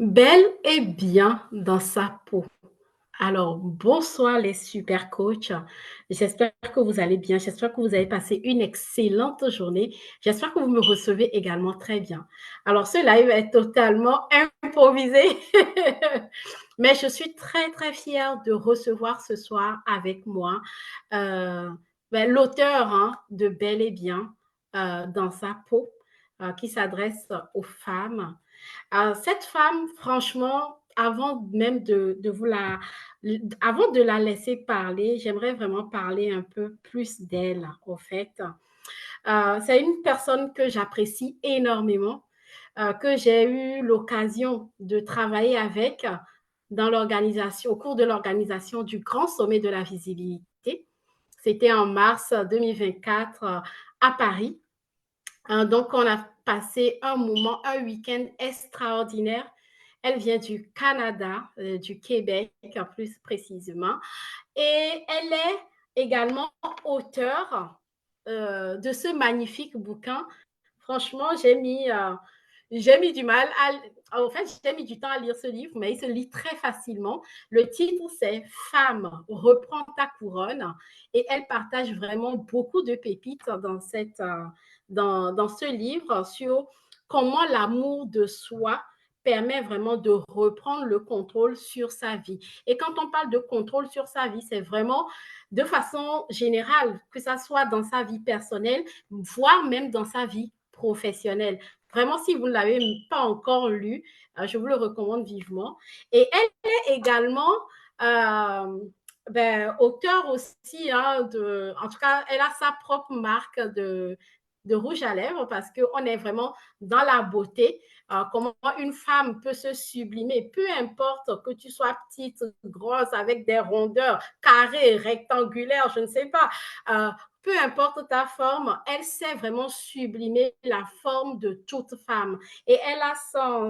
Belle et bien dans sa peau. Alors, bonsoir les super coachs. J'espère que vous allez bien. J'espère que vous avez passé une excellente journée. J'espère que vous me recevez également très bien. Alors, ce live est totalement improvisé, mais je suis très, très fière de recevoir ce soir avec moi euh, l'auteur de Belle et bien dans sa peau, qui s'adresse aux femmes. Cette femme, franchement, avant même avant de la laisser parler, j'aimerais vraiment parler un peu plus d'elle, au fait. C'est une personne que j'apprécie énormément, que j'ai eu l'occasion de travailler avec dans l'organisation, au cours de l'organisation du Grand Sommet de la visibilité. C'était en mars 2024 à Paris. Donc, on a passé un moment, un week-end extraordinaire. Elle vient du Canada, du Québec plus précisément, et elle est également auteure de ce magnifique bouquin. Franchement, j'ai mis du mal à, en fait, j'ai mis du temps à lire ce livre, mais il se lit très facilement. Le titre, c'est Femme, reprends ta couronne. Et elle partage vraiment beaucoup de pépites dans ce livre sur comment l'amour de soi permet vraiment de reprendre le contrôle sur sa vie. Et quand on parle de contrôle sur sa vie, c'est vraiment de façon générale, que ça soit dans sa vie personnelle, voire même dans sa vie professionnelle. Vraiment, si vous ne l'avez pas encore lu, je vous le recommande vivement. Et elle est également auteur aussi, en tout cas, elle a sa propre marque de rouge à lèvres parce qu'on est vraiment dans la beauté. Comment une femme peut se sublimer, peu importe que tu sois petite, grosse, avec des rondeurs, carrées, rectangulaires, je ne sais pas. Peu importe ta forme, elle sait vraiment sublimer la forme de toute femme. Et elle a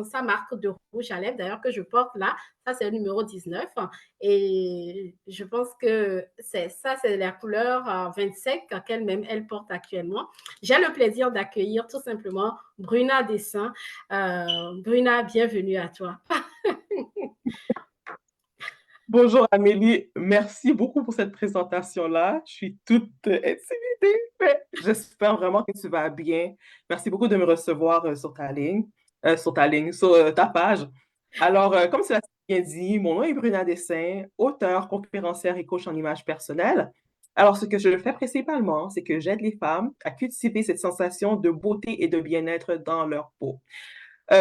sa marque de rouge à lèvres, d'ailleurs, que je porte là. Ça, c'est le numéro 19. Et je pense que c'est la couleur 27 qu'elle-même, elle porte actuellement. J'ai le plaisir d'accueillir tout simplement Bruna Dessin. Bruna, bienvenue à toi. Bonjour Amélie, merci beaucoup pour cette présentation-là. Je suis toute intimidée, mais j'espère vraiment que tu vas bien. Merci beaucoup de me recevoir sur ta page. Alors, comme cela s'est bien dit, mon nom est Bruna Dessin, auteur, conférencière et coach en image personnelle. Alors, ce que je fais principalement, c'est que j'aide les femmes à cultiver cette sensation de beauté et de bien-être dans leur peau.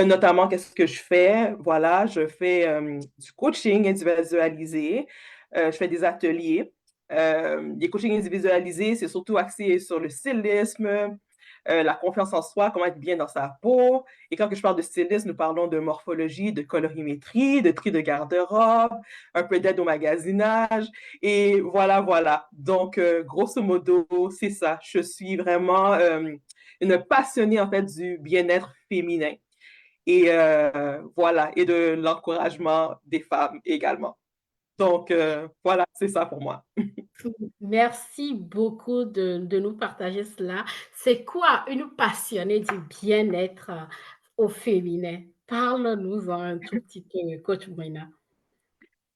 Notamment, qu'est-ce que je fais? Voilà, je fais du coaching individualisé, je fais des ateliers. Les coachings individualisés, c'est surtout axé sur le stylisme, la confiance en soi, comment être bien dans sa peau. Et quand je parle de stylisme, nous parlons de morphologie, de colorimétrie, de tri de garde-robe, un peu d'aide au magasinage. Et voilà, voilà. Donc, grosso modo, c'est ça. Je suis vraiment une passionnée, en fait, du bien-être féminin et voilà, et de l'encouragement des femmes également. Donc, voilà, c'est ça pour moi. Merci beaucoup de nous partager cela. C'est quoi une passionnée du bien-être au féminin? Parle-nous-en un tout petit peu, Coach Brina.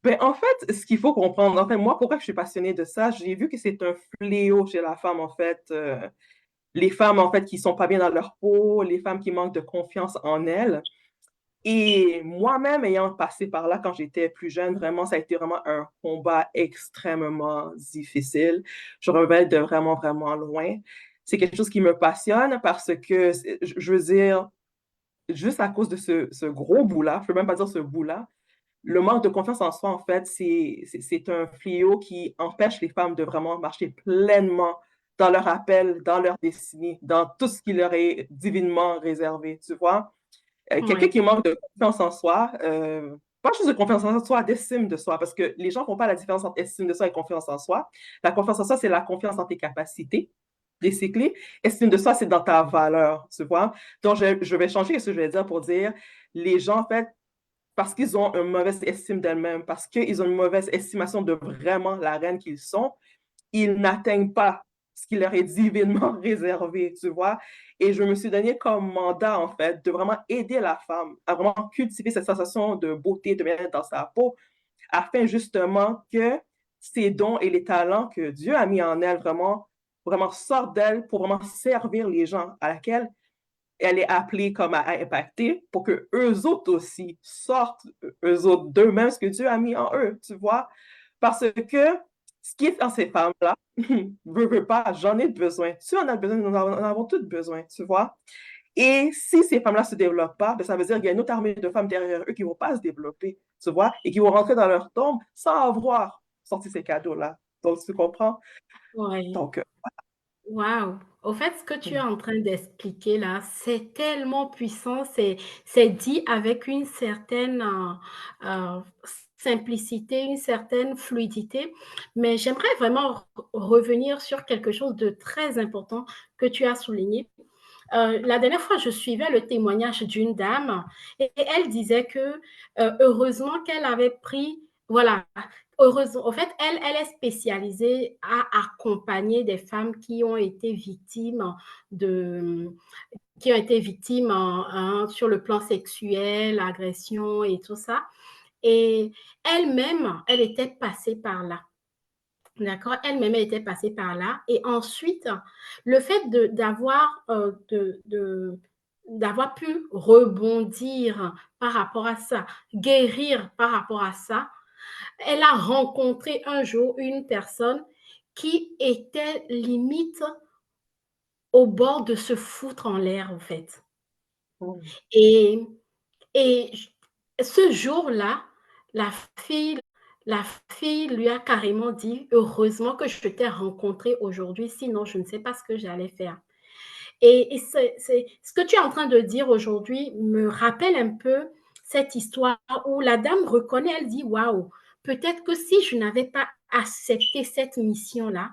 Ben, en fait, ce qu'il faut comprendre, enfin, moi, pourquoi je suis passionnée de ça, j'ai vu que c'est un fléau chez la femme, en fait. Les femmes, en fait, qui sont pas bien dans leur peau, les femmes qui manquent de confiance en elles. Et moi-même, ayant passé par là quand j'étais plus jeune, vraiment, ça a été vraiment un combat extrêmement difficile. Je reviens de vraiment, vraiment loin. C'est quelque chose qui me passionne parce que, je veux dire, juste à cause de ce gros bout-là, je peux même pas dire ce bout-là, le manque de confiance en soi, en fait, c'est un fléau qui empêche les femmes de vraiment marcher pleinement dans leur appel, dans leur destinée, dans tout ce qui leur est divinement réservé, tu vois? Quelqu'un Oui. qui manque de confiance en soi, pas juste de confiance en soi, d'estime de soi, parce que les gens ne font pas la différence entre estime de soi et confiance en soi. La confiance en soi, c'est la confiance en tes capacités recyclées. Estime de soi, c'est dans ta valeur, tu vois. Donc, je vais changer ce que je vais dire pour dire, les gens, en fait, parce qu'ils ont une mauvaise estime d'elles-mêmes, parce qu'ils ont une mauvaise estimation de vraiment la reine qu'ils sont, ils n'atteignent pas ce qui leur est divinement réservé, tu vois. Et je me suis donné comme mandat, en fait, de vraiment aider la femme à vraiment cultiver cette sensation de beauté, de bien-être dans sa peau, afin justement que ces dons et les talents que Dieu a mis en elle vraiment, vraiment sortent d'elle pour vraiment servir les gens à laquelle elle est appelée comme à impacter pour que eux autres aussi sortent, eux autres d'eux-mêmes, ce que Dieu a mis en eux, tu vois. Parce que ce qui est dans ces femmes-là, veux pas, j'en ai besoin. Tu en as besoin, nous en avons toutes besoin, tu vois. Et si ces femmes-là ne se développent pas, ben ça veut dire qu'il y a une autre armée de femmes derrière eux qui ne vont pas se développer, tu vois, et qui vont rentrer dans leur tombe sans avoir sorti ces cadeaux-là. Donc, tu comprends? Ouais. Donc, Waouh! Au fait, ce que tu es en train d'expliquer là, c'est tellement puissant, c'est dit avec une certaine, simplicité, une certaine fluidité, mais j'aimerais vraiment revenir sur quelque chose de très important que tu as souligné. La dernière fois, je suivais le témoignage d'une dame et elle disait que heureusement qu'elle avait pris, voilà, heureusement, en fait, elle est spécialisée à accompagner des femmes de, qui ont été victimes sur le plan sexuel, agression et tout ça. Et elle-même, elle était passée par là. D'accord, elle-même était passée par là. Et ensuite, le fait d'avoir pu rebondir par rapport à ça, guérir par rapport à ça, elle a rencontré un jour une personne qui était limite au bord de se foutre en l'air, en fait. Et, et ce jour-là, la fille, la fille lui a carrément dit, heureusement que je t'ai rencontré aujourd'hui, sinon je ne sais pas ce que j'allais faire. Et ce que tu es en train de dire aujourd'hui me rappelle un peu cette histoire où la dame reconnaît, elle dit, waouh, peut-être que si je n'avais pas accepté cette mission-là,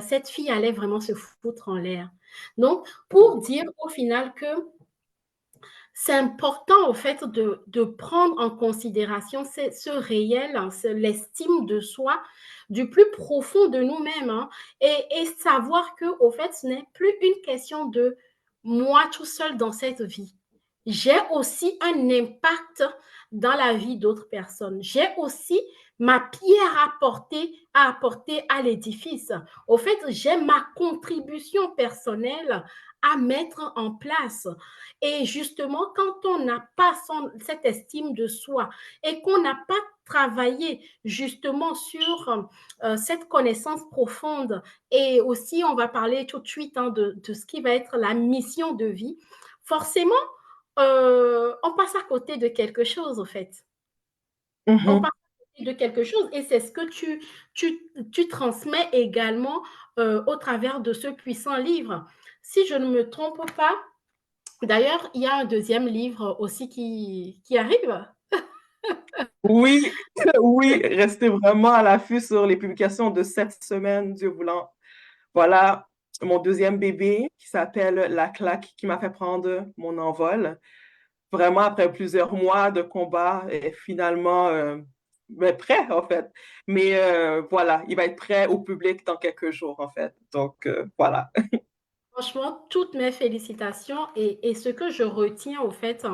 cette fille allait vraiment se foutre en l'air. Donc, pour dire au final que c'est important, au fait, de prendre en considération ce réel, hein, l'estime de soi du plus profond de nous-mêmes, hein, et savoir que, au fait, ce n'est plus une question de moi tout seul dans cette vie. J'ai aussi un impact dans la vie d'autres personnes. J'ai aussi ma pierre à apporter à l'édifice. Au fait, j'ai ma contribution personnelle à mettre en place. Et justement, quand on n'a pas cette estime de soi et qu'on n'a pas travaillé justement sur cette connaissance profonde, et aussi on va parler tout de suite, hein, de ce qui va être la mission de vie, forcément, on passe à côté de quelque chose, en fait. On mhm. passe à côté de quelque chose et c'est ce que tu transmets également au travers de ce puissant livre. Si je ne me trompe pas, d'ailleurs, il y a un deuxième livre aussi qui arrive. Oui, oui, restez vraiment à l'affût sur les publications de cette semaine, Dieu voulant. Voilà mon deuxième bébé qui s'appelle La claque qui m'a fait prendre mon envol. Vraiment, après plusieurs mois de combat, est finalement ben, prêt, en fait. Mais voilà, il va être prêt au public dans quelques jours, en fait. Donc, voilà. Franchement, toutes mes félicitations et ce que je retiens au fait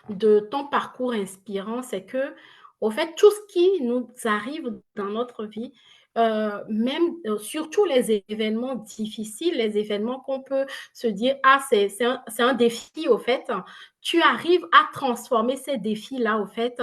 de ton parcours inspirant, c'est que au fait, tout ce qui nous arrive dans notre vie, même surtout les événements difficiles, les événements qu'on peut se dire, ah, c'est un défi au fait, tu arrives à transformer ces défis-là au fait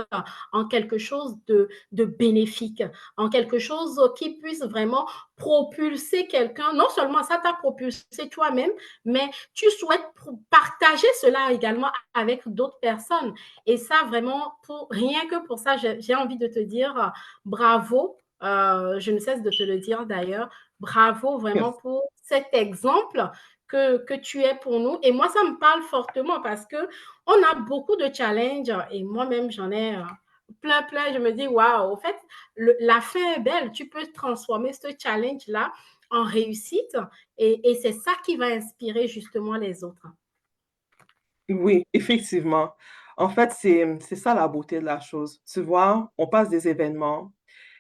en quelque chose de bénéfique, en quelque chose qui puisse vraiment propulser quelqu'un. Non seulement ça t'a propulsé toi-même, mais tu souhaites partager cela également avec d'autres personnes. Et ça, vraiment, rien que pour ça, j'ai envie de te dire bravo. Je ne cesse de te le dire d'ailleurs. Bravo vraiment Merci. pour cet exemple que tu es pour nous. Et moi, ça me parle fortement parce que on a beaucoup de challenges et moi-même, j'en ai plein, plein. Je me dis, waouh, au fait, la fin est belle. Tu peux transformer ce challenge-là en réussite et c'est ça qui va inspirer justement les autres. Oui, effectivement. En fait, c'est ça la beauté de la chose. Tu vois, on passe des événements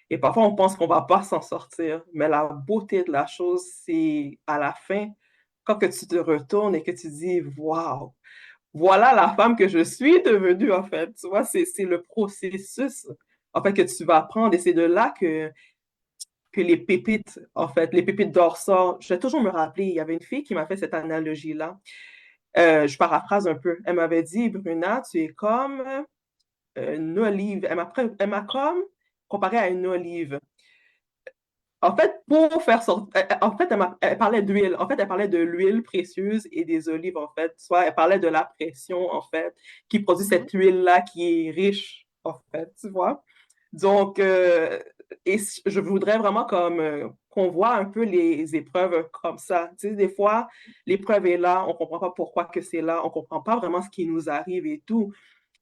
Et parfois, on pense qu'on va pas s'en sortir. Mais la beauté de la chose, c'est à la fin, quand que tu te retournes et que tu dis, waouh, voilà la femme que je suis devenue, en fait. Tu vois, c'est le processus, en fait, que tu vas apprendre. Et c'est de là que les pépites, en fait, les pépites d'or sortent. Je vais toujours me rappeler, il y avait une fille qui m'a fait cette analogie-là. Je paraphrase un peu. Elle m'avait dit, Bruna, tu es comme une olive. Elle m'a comme comparé à une olive. En fait, pour faire sortir, en fait, elle parlait d'huile. En fait, elle parlait de l'huile précieuse et des olives, en fait. Soit elle parlait de la pression, en fait, qui produit Mhm. cette huile-là qui est riche, en fait, tu vois. Donc, je voudrais vraiment comme qu'on voit un peu les épreuves comme ça. Tu sais, des fois, l'épreuve est là, on comprend pas pourquoi que c'est là, on comprend pas vraiment ce qui nous arrive et tout.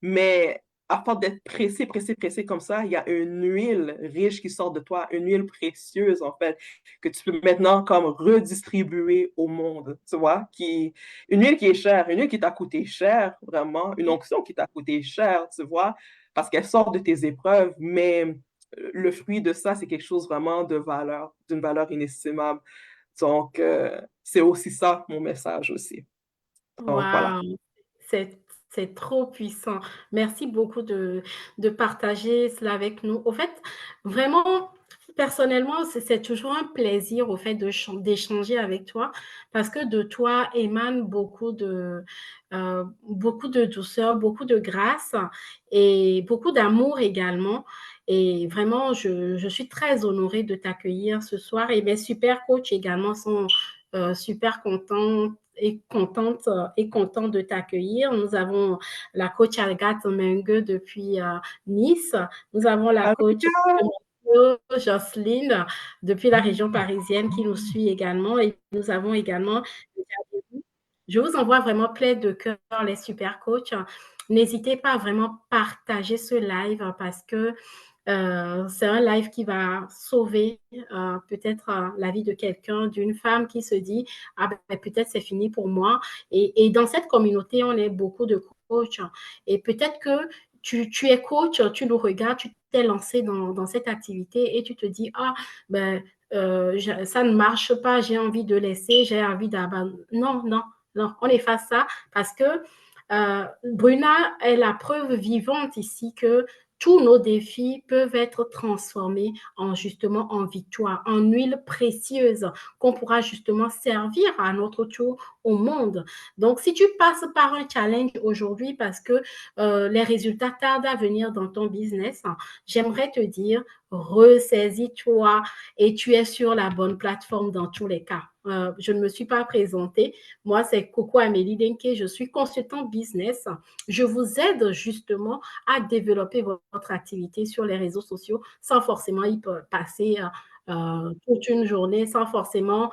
Mais à force d'être pressé, pressé, pressé comme ça, il y a une huile riche qui sort de toi, une huile précieuse, en fait, que tu peux maintenant comme redistribuer au monde, tu vois, une huile qui est chère, une huile qui t'a coûté cher, vraiment, une onction qui t'a coûté cher, tu vois, parce qu'elle sort de tes épreuves, mais le fruit de ça, c'est quelque chose vraiment de valeur, d'une valeur inestimable. Donc, c'est aussi ça mon message aussi. Donc, voilà. Waouh! C'est c'est trop puissant. Merci beaucoup de partager cela avec nous. Au fait, vraiment, personnellement, c'est toujours un plaisir au fait d'échanger avec toi parce que de toi émane beaucoup de douceur, beaucoup de grâce et beaucoup d'amour également. Et vraiment, je suis très honorée de t'accueillir ce soir et mes super coachs également sont super contents et content de t'accueillir. Nous avons la coach Agathe Mengue depuis Nice. Nous avons la coach Jocelyne depuis la région parisienne qui nous suit également. Et nous avons également, je vous envoie vraiment plein de cœur les super coachs. N'hésitez pas à vraiment partager ce live parce que c'est un live qui va sauver peut-être la vie de quelqu'un, d'une femme qui se dit ah ben, peut-être c'est fini pour moi. Et dans cette communauté, on est beaucoup de coachs. Et peut-être que tu es coach, tu nous regardes, tu t'es lancé dans cette activité et tu te dis ah ben ça ne marche pas, j'ai envie de laisser, j'ai envie d'abandonner. Non, non, non, on efface ça parce que Bruna est la preuve vivante ici que tous nos défis peuvent être transformés en justement en victoire, en huile précieuse qu'on pourra justement servir à notre tour au monde. Donc, si tu passes par un challenge aujourd'hui parce que les résultats tardent à venir dans ton business, j'aimerais te dire, ressaisis-toi et tu es sur la bonne plateforme dans tous les cas. Je ne me suis pas présentée. Moi, c'est Coco Amélie Denke. Je suis consultante business. Je vous aide justement à développer votre activité sur les réseaux sociaux sans forcément y passer toute une journée, sans forcément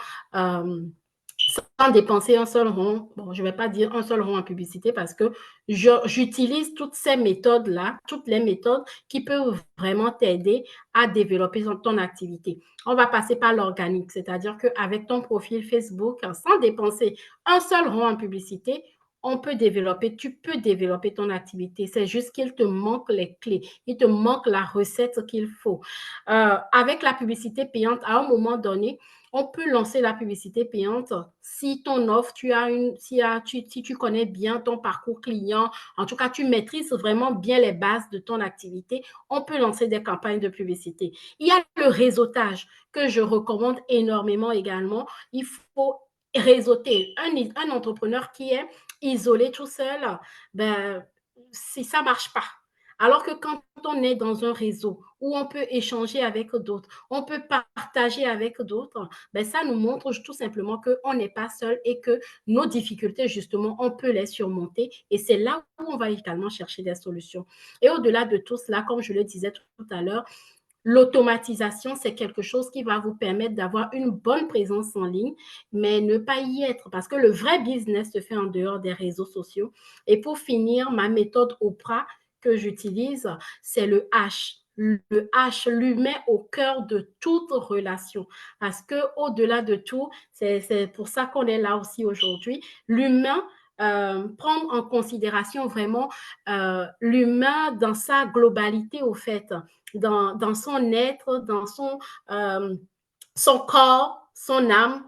sans dépenser un seul rond. Bon, je ne vais pas dire un seul rond en publicité parce que j'utilise toutes ces méthodes-là, toutes les méthodes qui peuvent vraiment t'aider à développer ton activité. On va passer par l'organique, c'est-à-dire qu'avec ton profil Facebook, sans dépenser un seul rond en publicité, tu peux développer ton activité. C'est juste qu'il te manque les clés, il te manque la recette qu'il faut. Avec la publicité payante, à un moment donné, on peut lancer la publicité payante si ton offre, si tu connais bien ton parcours client, en tout cas, tu maîtrises vraiment bien les bases de ton activité, on peut lancer des campagnes de publicité. Il y a le réseautage que je recommande énormément également. Il faut réseauter. Un entrepreneur qui est isolé tout seul, ben, si ça ne marche pas. Alors que quand on est dans un réseau où on peut échanger avec d'autres, on peut partager avec d'autres, ben ça nous montre tout simplement qu'on n'est pas seul et que nos difficultés, justement, on peut les surmonter. Et c'est là où on va également chercher des solutions. Et au-delà de tout cela, comme je le disais tout à l'heure, l'automatisation, c'est quelque chose qui va vous permettre d'avoir une bonne présence en ligne, mais ne pas y être parce que le vrai business se fait en dehors des réseaux sociaux. Et pour finir, ma méthode Oprah que j'utilise, c'est le H. Le H, l'humain au cœur de toute relation. Parce que au-delà de tout, c'est pour ça qu'on est là aussi aujourd'hui. L'humain prendre en considération vraiment l'humain dans sa globalité, au fait, dans son être, dans son corps, son âme,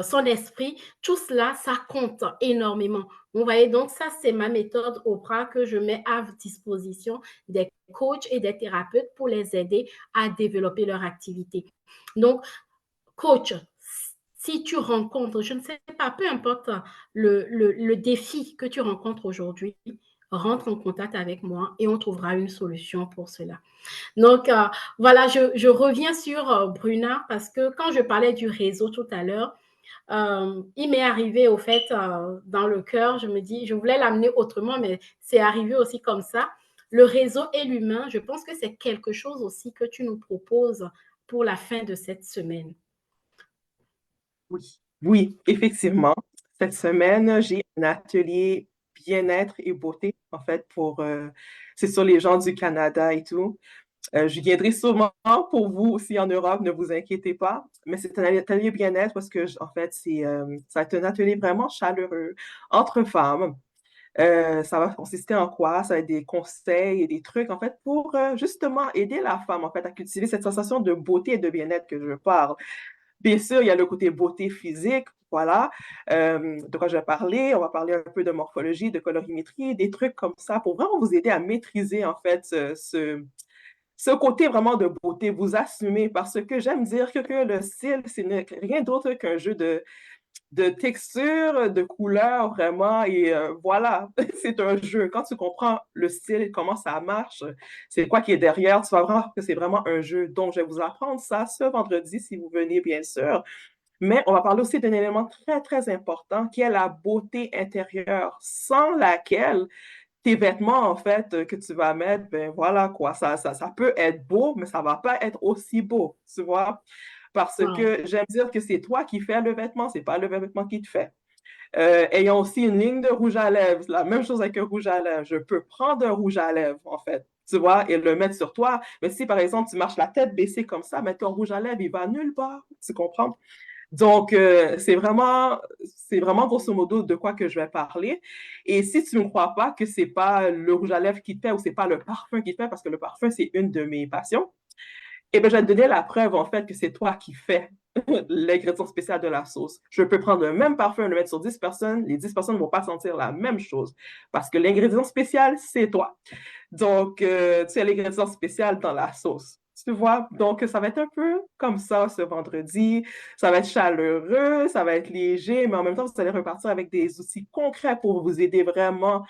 son esprit, tout cela, ça compte énormément. Vous voyez, donc ça, c'est ma méthode Oprah que je mets à disposition des coachs et des thérapeutes pour les aider à développer leur activité. Donc, coach, si tu rencontres, je ne sais pas, peu importe le défi que tu rencontres aujourd'hui, rentre en contact avec moi et on trouvera une solution pour cela. Donc, voilà, je reviens sur Bruna parce que quand je parlais du réseau tout à l'heure, il m'est arrivé au fait dans le cœur, je me dis, je voulais l'amener autrement, mais c'est arrivé aussi comme ça. Le réseau et l'humain, je pense que c'est quelque chose aussi que tu nous proposes pour la fin de cette semaine. Oui, oui, effectivement. Cette semaine, j'ai un atelier bien-être et beauté, en fait, c'est sur les gens du Canada et tout. Je viendrai sûrement pour vous aussi en Europe, ne vous inquiétez pas. Mais c'est un atelier bien-être parce que, en fait, ça va être un atelier vraiment chaleureux entre femmes. Ça va consister en quoi? Ça va être des conseils et des trucs, en fait, pour justement aider la femme, en fait, à cultiver cette sensation de beauté et de bien-être que je parle. Bien sûr, il y a le côté beauté physique, voilà, de quoi je vais parler. On va parler un peu de morphologie, de colorimétrie, des trucs comme ça pour vraiment vous aider à maîtriser, en fait, ce côté vraiment de beauté, vous assumer, parce que j'aime dire que le style, rien d'autre qu'un jeu de texture, de couleurs, vraiment, et voilà, c'est un jeu. Quand tu comprends le style, comment ça marche, c'est quoi qui est derrière, tu vas voir que c'est vraiment un jeu. Donc, je vais vous apprendre ça ce vendredi, si vous venez, bien sûr. Mais on va parler aussi d'un élément très, très important, qui est la beauté intérieure, sans laquelle tes vêtements, en fait, que tu vas mettre, ben voilà quoi, ça peut être beau, mais ça va pas être aussi beau, tu vois? Parce Wow. que j'aime dire que c'est toi qui fais le vêtement, c'est pas le vêtement qui te fait. Ayant aussi une ligne de rouge à lèvres, la même chose avec un rouge à lèvres. Je peux prendre un rouge à lèvres, en fait, tu vois, et le mettre sur toi. Mais si, par exemple, tu marches la tête baissée comme ça, mais ton rouge à lèvres, il va nulle part, tu comprends? Donc, c'est vraiment grosso modo de quoi que je vais parler. Et si tu ne crois pas que c'est pas le rouge à lèvres qui te fait ou c'est pas le parfum qui te fait, parce que le parfum, c'est une de mes passions, eh bien, je vais te donner la preuve, en fait, que c'est toi qui fais l'ingrédient spécial de la sauce. Je peux prendre le même parfum, le mettre sur 10 personnes, les 10 personnes ne vont pas sentir la même chose parce que l'ingrédient spécial, c'est toi. Donc, tu as l'ingrédient spécial dans la sauce. Tu vois? Donc, ça va être un peu comme ça ce vendredi. Ça va être chaleureux, ça va être léger, mais en même temps, vous allez repartir avec des outils concrets pour vous aider vraiment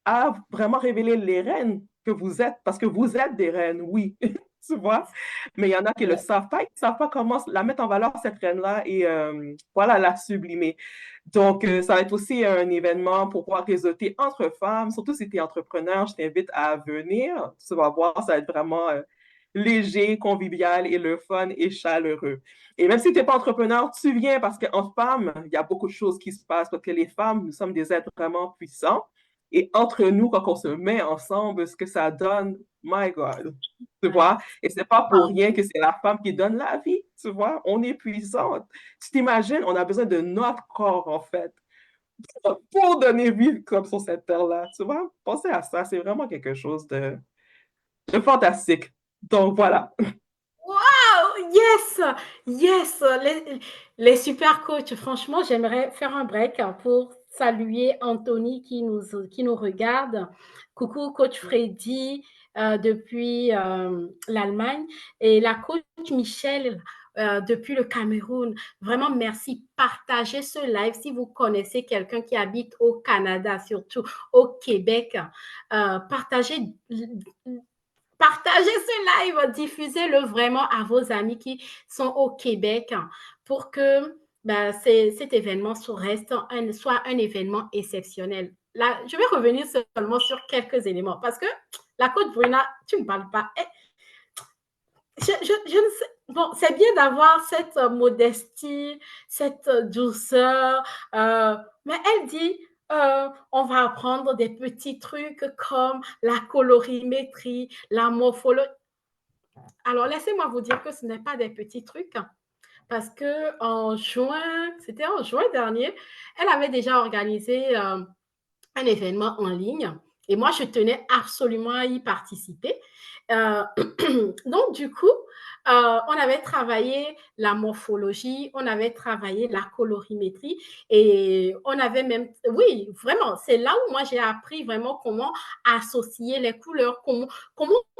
à vraiment révéler les reines que vous êtes, parce que vous êtes des reines, oui, tu vois, mais il y en a qui ne le savent pas, ils ne savent pas comment la mettre en valeur, cette reine-là, et voilà, la sublimer. Donc, ça va être aussi un événement pour pouvoir réseauter entre femmes, surtout si tu es entrepreneur, je t'invite à venir, tu vas voir, ça va être vraiment léger, convivial et le fun et chaleureux. Et même si tu n'es pas entrepreneur, tu viens parce qu'en femmes, il y a beaucoup de choses qui se passent parce que les femmes, nous sommes des êtres vraiment puissants. Et entre nous, quand on se met ensemble, ce que ça donne, my God, tu vois? Et c'est pas pour rien que c'est la femme qui donne la vie, tu vois? On est puissante. Tu t'imagines, on a besoin de notre corps, en fait, pour donner vie comme sur cette terre-là, tu vois? Pensez à ça, c'est vraiment quelque chose de fantastique. Donc, voilà. Wow, yes, yes, les super coachs. Franchement, j'aimerais faire un break pour saluer Anthony qui nous regarde. Coucou, coach Freddy depuis l'Allemagne et la coach Michelle depuis le Cameroun. Vraiment, merci. Partagez ce live si vous connaissez quelqu'un qui habite au Canada, surtout au Québec. Partagez Partagez ce live, diffusez-le vraiment à vos amis qui sont au Québec pour que cet événement soit un événement exceptionnel. Là, je vais revenir seulement sur quelques éléments parce que la Côte Bruna, tu ne parles pas. Je ne sais. Bon, c'est bien d'avoir cette modestie, cette douceur, mais elle dit on va apprendre des petits trucs comme la colorimétrie, la morphologie. Alors, laissez-moi vous dire que ce n'est pas des petits trucs, parce que en juin, c'était en juin dernier, elle avait déjà organisé un événement en ligne et moi, je tenais absolument à y participer. Euh, donc, du coup, on avait travaillé la morphologie, on avait travaillé la colorimétrie et on avait même, oui, vraiment, c'est là où moi j'ai appris vraiment comment associer les couleurs, comment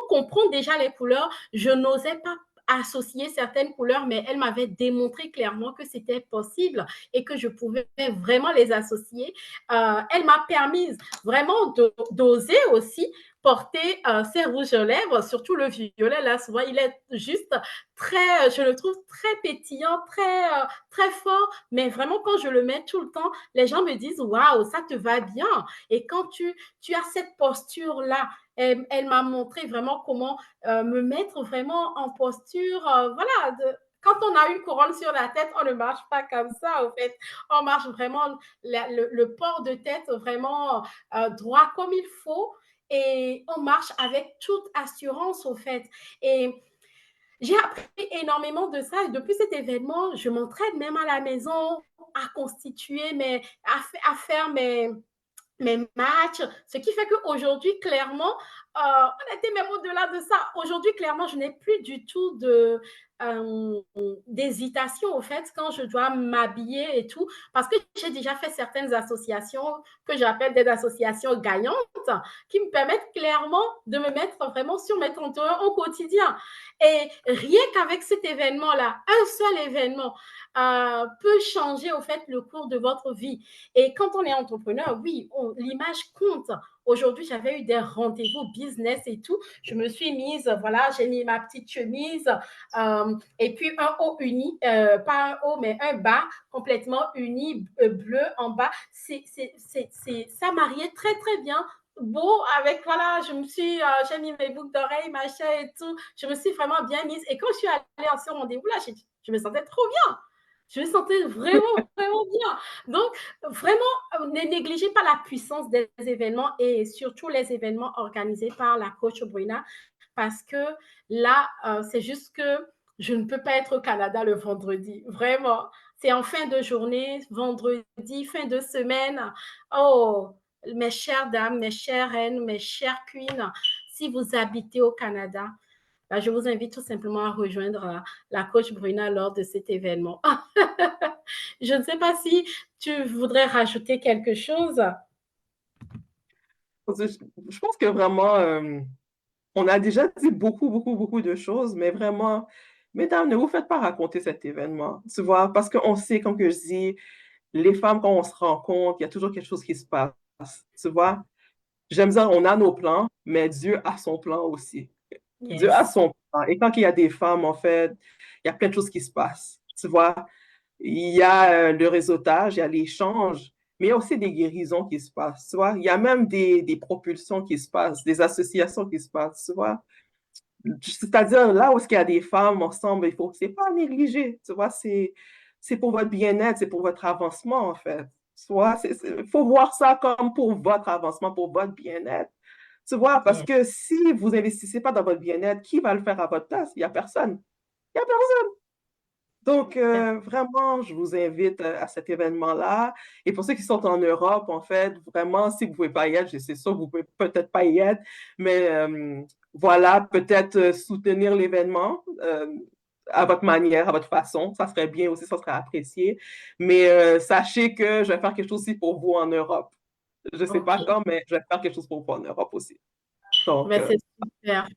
comprendre déjà les couleurs. Je n'osais pas associer certaines couleurs, mais elle m'avait démontré clairement que c'était possible et que je pouvais vraiment les associer. Elle m'a permis vraiment d'oser aussi porter ses rouges à lèvres, surtout le violet, là, souvent, il est juste très, je le trouve très pétillant, très fort, mais vraiment, quand je le mets tout le temps, les gens me disent, waouh, ça te va bien. Et quand tu as cette posture-là, elle m'a montré vraiment comment me mettre vraiment en posture, voilà, quand on a une couronne sur la tête, on ne marche pas comme ça, au fait. On marche vraiment le port de tête vraiment droit comme il faut et on marche avec toute assurance, au fait. Et j'ai appris énormément de ça et depuis cet événement, je m'entraîne même à la maison à constituer, à faire mes matchs, ce qui fait qu'aujourd'hui, clairement, on était même au-delà de ça. Aujourd'hui, clairement, je n'ai plus du tout d'hésitation au fait quand je dois m'habiller et tout, parce que j'ai déjà fait certaines associations que j'appelle des associations gagnantes qui me permettent clairement de me mettre vraiment sur mes 31 au quotidien. Et rien qu'avec cet événement-là, un seul événement peut changer au fait le cours de votre vie. Et quand on est entrepreneur, oui, l'image compte. Aujourd'hui, j'avais eu des rendez-vous business et tout. Je me suis mise, voilà, j'ai mis ma petite chemise et puis un haut uni, pas un haut, mais un bas complètement uni, bleu en bas. Ça mariait très, très bien beau avec, voilà, j'ai mis mes boucles d'oreilles, machin et tout. Je me suis vraiment bien mise. Et quand je suis allée à ce rendez-vous-là, je me sentais trop bien. Je me sentais vraiment, vraiment bien. Donc, vraiment, ne négligez pas la puissance des événements et surtout les événements organisés par la coach Bruna parce que là, c'est juste que je ne peux pas être au Canada le vendredi. Vraiment. C'est en fin de journée, vendredi, fin de semaine. Oh, mes chères dames, mes chères reines, mes chères queens, si vous habitez au Canada, ben, je vous invite tout simplement à rejoindre la coach Bruna lors de cet événement. Je ne sais pas si tu voudrais rajouter quelque chose. Je pense que vraiment, on a déjà dit beaucoup, beaucoup, beaucoup de choses, mais vraiment, mesdames, ne vous faites pas raconter cet événement, tu vois, parce qu'on sait, comme que je dis, les femmes, quand on se rencontre, il y a toujours quelque chose qui se passe, tu vois. J'aime dire, on a nos plans, mais Dieu a son plan aussi. Dieu a Yes. son plan. Et quand il y a des femmes, en fait, il y a plein de choses qui se passent, tu vois. Il y a le réseautage, il y a l'échange, mais il y a aussi des guérisons qui se passent, tu vois. Il y a même des propulsions qui se passent, des associations qui se passent, tu vois. C'est-à-dire, là où il y a des femmes ensemble, c'est pas négligé, tu vois, c'est pour votre bien-être, c'est pour votre avancement, en fait. Tu vois, il faut voir ça comme pour votre avancement, pour votre bien-être. Tu vois, parce Yes. que si vous investissez pas dans votre bien-être, qui va le faire à votre place? Il n'y a personne. Il n'y a personne. Donc, vraiment, je vous invite à cet événement-là. Et pour ceux qui sont en Europe, en fait, vraiment, si vous ne pouvez pas y être, je sais ça, vous ne pouvez peut-être pas y être, mais voilà, peut-être soutenir l'événement à votre manière, à votre façon. Ça serait bien aussi, ça serait apprécié. Mais sachez que je vais faire quelque chose aussi pour vous en Europe. Je ne sais OK. pas quand, mais je vais faire quelque chose pour vous en Europe aussi. Donc, Mais c'est super.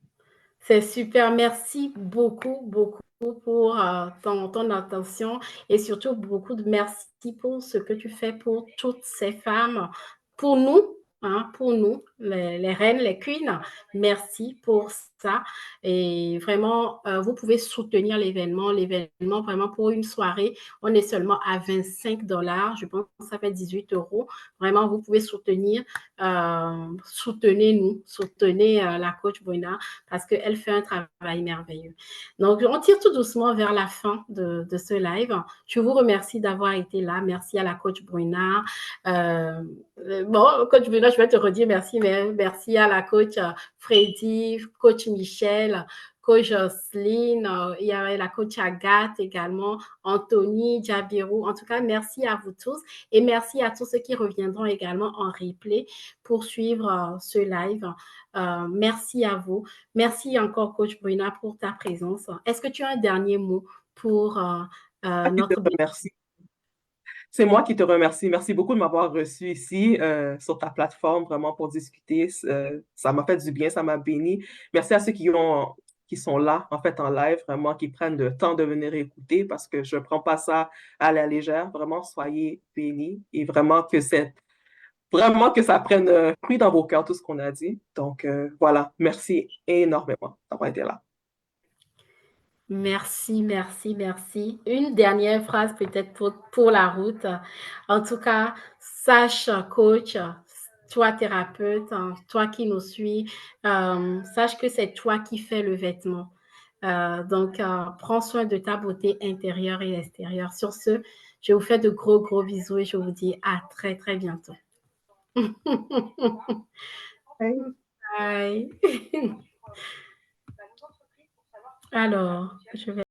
C'est super. Merci beaucoup, beaucoup pour ton attention et surtout beaucoup de merci pour ce que tu fais pour toutes ces femmes, pour nous, hein, pour nous, les reines, les queens. Merci pour ça. Et vraiment, vous pouvez soutenir l'événement vraiment pour une soirée. On est seulement à 25 $. Je pense que ça fait 18 €. Vraiment, vous pouvez soutenez-nous, soutenez la coach Bruna parce qu'elle fait un travail merveilleux. Donc, on tire tout doucement vers la fin de ce live. Je vous remercie d'avoir été là. Merci à la coach Bruna. Bon, coach Bruna, je vais te redire merci, mais merci à la coach Freddy, coach Michel, coach Jocelyne, il y avait la coach Agathe également, Anthony, Jabiru. En tout cas, merci à vous tous et merci à tous ceux qui reviendront également en replay pour suivre ce live. Merci à vous. Merci encore, coach Bruna, pour ta présence. Est-ce que tu as un dernier mot pour Je te notre... remercie. C'est moi qui te remercie. Merci beaucoup de m'avoir reçu ici sur ta plateforme vraiment pour discuter. Ça m'a fait du bien, ça m'a béni. Merci à ceux qui sont là, en fait, en live, vraiment, qui prennent le temps de venir écouter parce que je ne prends pas ça à la légère. Vraiment, soyez bénis et vraiment que ça prenne fruit dans vos cœurs, tout ce qu'on a dit. Donc, voilà. Merci énormément d'avoir été là. Merci, merci, merci. Une dernière phrase peut-être pour la route. En tout cas, sache, coach, toi thérapeute, toi qui nous suis, sache que c'est toi qui fais le vêtement. Donc, prends soin de ta beauté intérieure et extérieure. Sur ce, je vous fais de gros, gros bisous et je vous dis à très, très bientôt. Hey. Bye. Alors, je vais